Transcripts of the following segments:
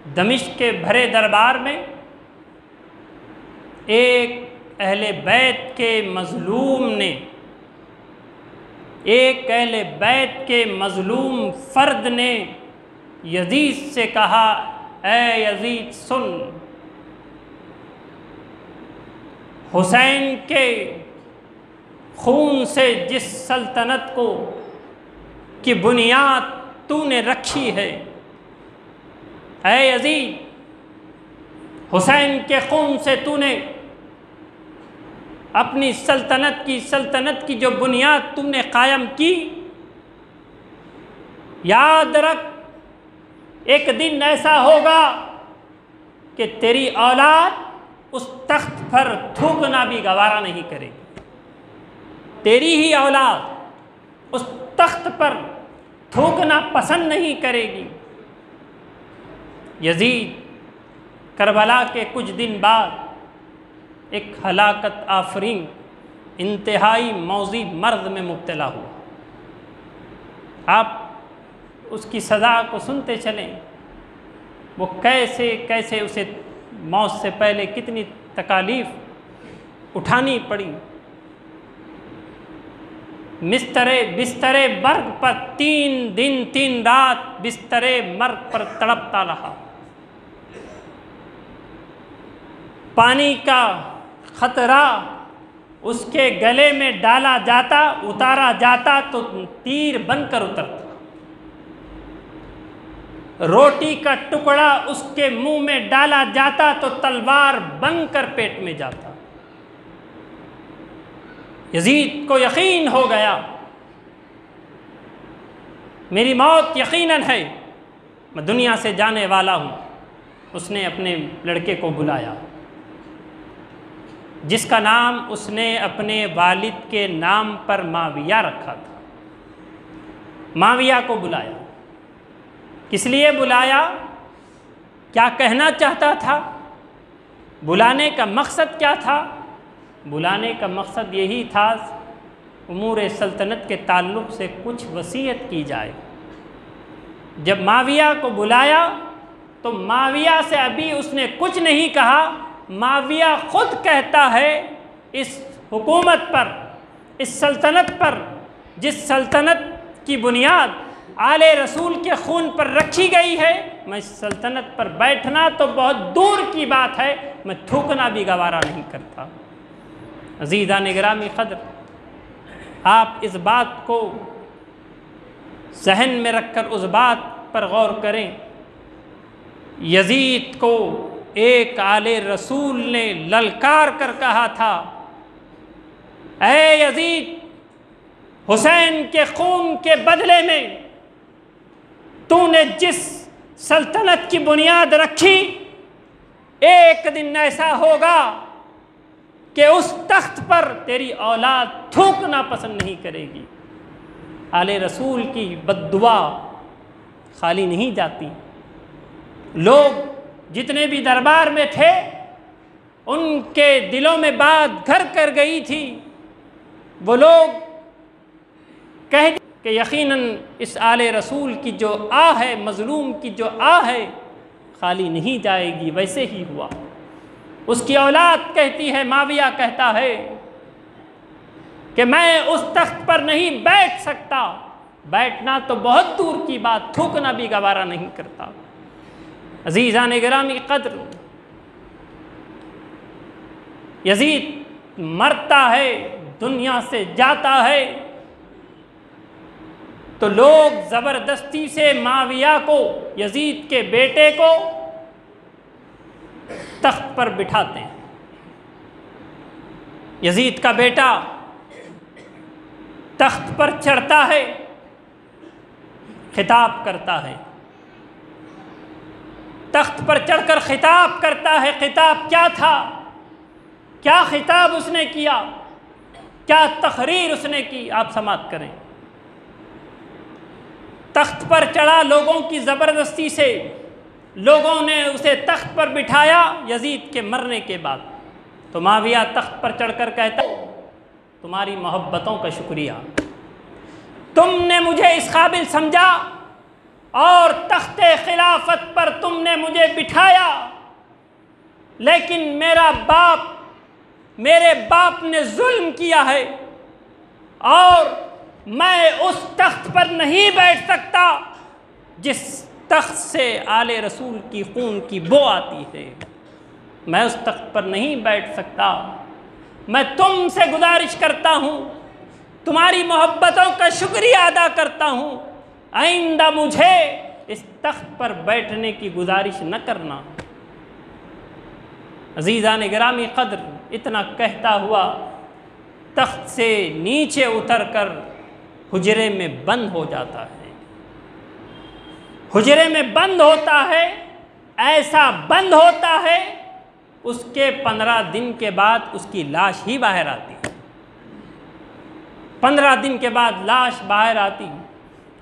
دمشق کے بھرے دربار میں ایک اہل بیت کے مظلوم نے، ایک اہل بیت کے مظلوم فرد نے یزید سے کہا، اے یزید سن، حسین کے خون سے جس سلطنت کو کی بنیاد تو نے رکھی ہے، اے یزید، حسین کے خون سے تو نے اپنی سلطنت کی جو بنیاد تم نے قائم کی، یاد رکھ ایک دن ایسا ہوگا کہ تیری اولاد اس تخت پر تھوکنا بھی گوارا نہیں کرے گی، تیری ہی اولاد اس تخت پر تھوکنا پسند نہیں کرے گی۔ یزید کربلا کے کچھ دن بعد ایک ہلاکت آفرین انتہائی موذی مرض میں مبتلا ہوا۔ آپ اس کی سزا کو سنتے چلیں، وہ کیسے اسے موت سے پہلے کتنی تکالیف اٹھانی پڑی۔ بستر مرگ پر 3 دن 3 رات بستر مرگ پر تڑپتا رہا۔ پانی کا خطرہ اس کے گلے میں ڈالا جاتا، اتارا جاتا تو تیر بن کر اترتا، روٹی کا ٹکڑا اس کے منہ میں ڈالا جاتا تو تلوار بن کر پیٹ میں جاتا۔ یزید کو یقین ہو گیا میری موت یقیناً ہے، میں دنیا سے جانے والا ہوں۔ اس نے اپنے لڑکے کو بلایا، جس کا نام اس نے اپنے والد کے نام پر معاویہ رکھا تھا۔ معاویہ کو بلایا، کس لیے بلایا؟ کیا کہنا چاہتا تھا؟ بلانے کا مقصد کیا تھا؟ بلانے کا مقصد یہی تھا امور سلطنت کے تعلق سے کچھ وصیت کی جائے۔ جب معاویہ کو بلایا تو معاویہ سے ابھی اس نے کچھ نہیں کہا، معاویہ خود کہتا ہے اس حکومت پر، اس سلطنت پر، جس سلطنت کی بنیاد آل رسول کے خون پر رکھی گئی ہے، میں اس سلطنت پر بیٹھنا تو بہت دور کی بات ہے، میں تھوکنا بھی گوارا نہیں کرتا۔ عزیزان گرامی قدر، آپ اس بات کو ذہن میں رکھ کر اس بات پر غور کریں، یزید کو ایک آل رسول نے للکار کر کہا تھا، اے یزید، حسین کے خون کے بدلے میں تو نے جس سلطنت کی بنیاد رکھی، ایک دن ایسا ہوگا کہ اس تخت پر تیری اولاد تھوکنا پسند نہیں کرے گی۔ آل رسول کی بد دعا خالی نہیں جاتی۔ لوگ جتنے بھی دربار میں تھے ان کے دلوں میں بات گھر کر گئی تھی، وہ لوگ کہہ دیں کہ یقیناً اس آل رسول کی جو آہ ہے، مظلوم کی جو آہ ہے، خالی نہیں جائے گی۔ ویسے ہی ہوا۔ اس کی اولاد کہتی ہے، معاویہ کہتا ہے کہ میں اس تخت پر نہیں بیٹھ سکتا، بیٹھنا تو بہت دور کی بات، تھوکنا بھی گوارا نہیں کرتا۔ عزیزان گرامی قدر، یزید مرتا ہے، دنیا سے جاتا ہے، تو لوگ زبردستی سے معاویہ کو، یزید کے بیٹے کو تخت پر بٹھاتے ہیں۔ یزید کا بیٹا تخت پر چڑھتا ہے، خطاب کرتا ہے، تخت پر چڑھ کر خطاب کرتا ہے۔ خطاب کیا تھا؟ کیا خطاب اس نے کیا؟ کیا تقریر اس نے کی؟ آپ سماعت کریں۔ تخت پر چڑھا لوگوں کی زبردستی سے، لوگوں نے اسے تخت پر بٹھایا یزید کے مرنے کے بعد۔ تو معاویہ تخت پر چڑھ کر کہتا، تمہاری محبتوں کا شکریہ، تم نے مجھے اس قابل سمجھا اور تخت خلافت پر تم نے مجھے بٹھایا، لیکن میرے باپ نے ظلم کیا ہے اور میں اس تخت پر نہیں بیٹھ سکتا جس تخت سے آل رسول کی خون کی بو آتی ہے، میں اس تخت پر نہیں بیٹھ سکتا۔ میں تم سے گزارش کرتا ہوں، تمہاری محبتوں کا شکریہ ادا کرتا ہوں، آئندہ مجھے اس تخت پر بیٹھنے کی گزارش نہ کرنا۔ عزیزان گرامی قدر، اتنا کہتا ہوا تخت سے نیچے اتر کر حجرے میں بند ہو جاتا ہے۔ حجرے میں بند ہوتا ہے، ایسا بند ہوتا ہے اس کے 15 دن کے بعد اس کی لاش ہی باہر آتی ہے۔ 15 دن کے بعد لاش باہر آتی۔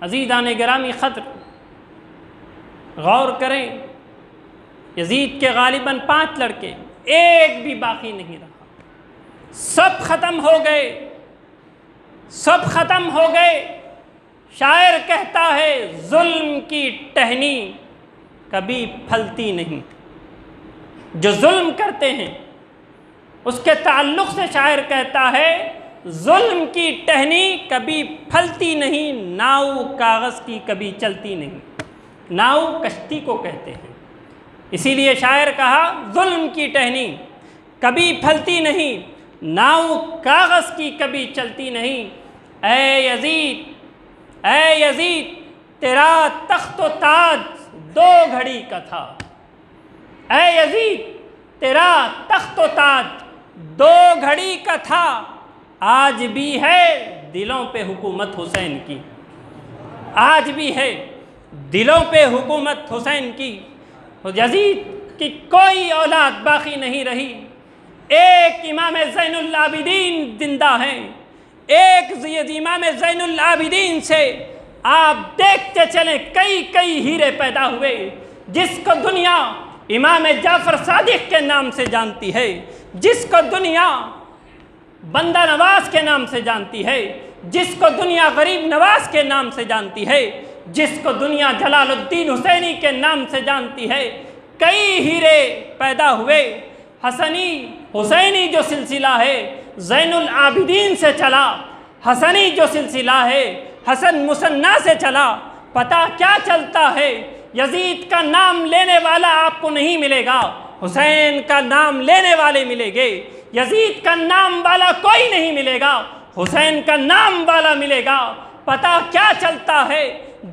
عزیزان گرامی قدر، غور کریں، یزید کے غالباً 5 لڑکے، ایک بھی باقی نہیں رہا، سب ختم ہو گئے، سب ختم ہو گئے۔ شاعر کہتا ہے ظلم کی ٹہنی کبھی پھلتی نہیں۔ جو ظلم کرتے ہیں اس کے تعلق سے شاعر کہتا ہے ظلم کی ٹہنی کبھی پھلتی نہیں، ناؤ کاغذ کی کبھی چلتی نہیں۔ ناؤ کشتی کو کہتے ہیں، اسی لیے شاعر کہا ظلم کی ٹہنی کبھی پھلتی نہیں، ناؤ کاغذ کی کبھی چلتی نہیں۔ اے یزید تیرا تخت و تاج 2 گھڑی کا تھا، اے یزید تیرا تخت و تاج 2 گھڑی کا تھا، آج بھی ہے دلوں پہ حکومت حسین کی، آج بھی ہے دلوں پہ حکومت حسین کی۔ یزید کی کوئی اولاد باقی نہیں رہی، ایک امام زین العابدین زندہ ہیں، ایک امام زین العابدین سے آپ دیکھتے چلیں کئی ہیرے پیدا ہوئے، جس کو دنیا امام جعفر صادق کے نام سے جانتی ہے، جس کو دنیا بندہ نواز کے نام سے جانتی ہے، جس کو دنیا غریب نواز کے نام سے جانتی ہے، جس کو دنیا جلال الدین حسینی کے نام سے جانتی ہے۔ کئی ہیرے پیدا ہوئے، حسنی حسینی جو سلسلہ ہے زین العابدین سے چلا، حسنی جو سلسلہ ہے حسن مثنیٰ سے چلا۔ پتہ کیا چلتا ہے؟ یزید کا نام لینے والا آپ کو نہیں ملے گا، حسین کا نام لینے والے ملیں گے۔ یزید کا نام والا کوئی نہیں ملے گا، حسین کا نام والا ملے گا۔ پتہ کیا چلتا ہے؟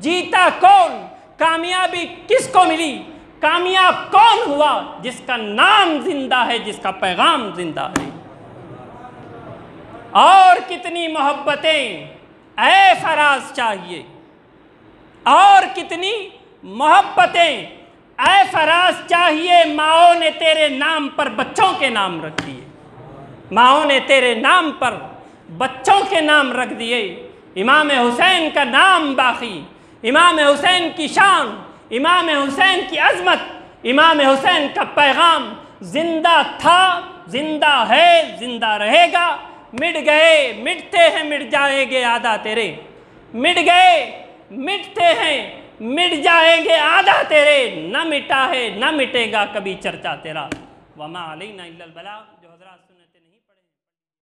جیتا کون، کامیابی کس کو ملی؟ کامیاب کون ہوا؟ جس کا نام زندہ ہے، جس کا پیغام زندہ ہے۔ اور کتنی محبتیں اے فراز چاہیے، اور کتنی محبتیں اے فراز چاہیے، ماؤں نے تیرے نام پر بچوں کے نام رکھ دیے، ماؤں نے تیرے نام پر بچوں کے نام رکھ دیے۔ امام حسین کا نام باقی، امام حسین کی شان، امام حسین کی عظمت، امام حسین کا پیغام زندہ تھا، زندہ ہے، زندہ رہے گا۔ مٹ گئے مٹتے ہیں، مٹ جائیں گے آدھا تیرے، مٹ گئے مٹتے ہیں، مٹ جائیں گے آدھا تیرے، نہ مٹا ہے نہ مٹے گا کبھی چرچا تیرا۔ وما علینا الا البلاغ۔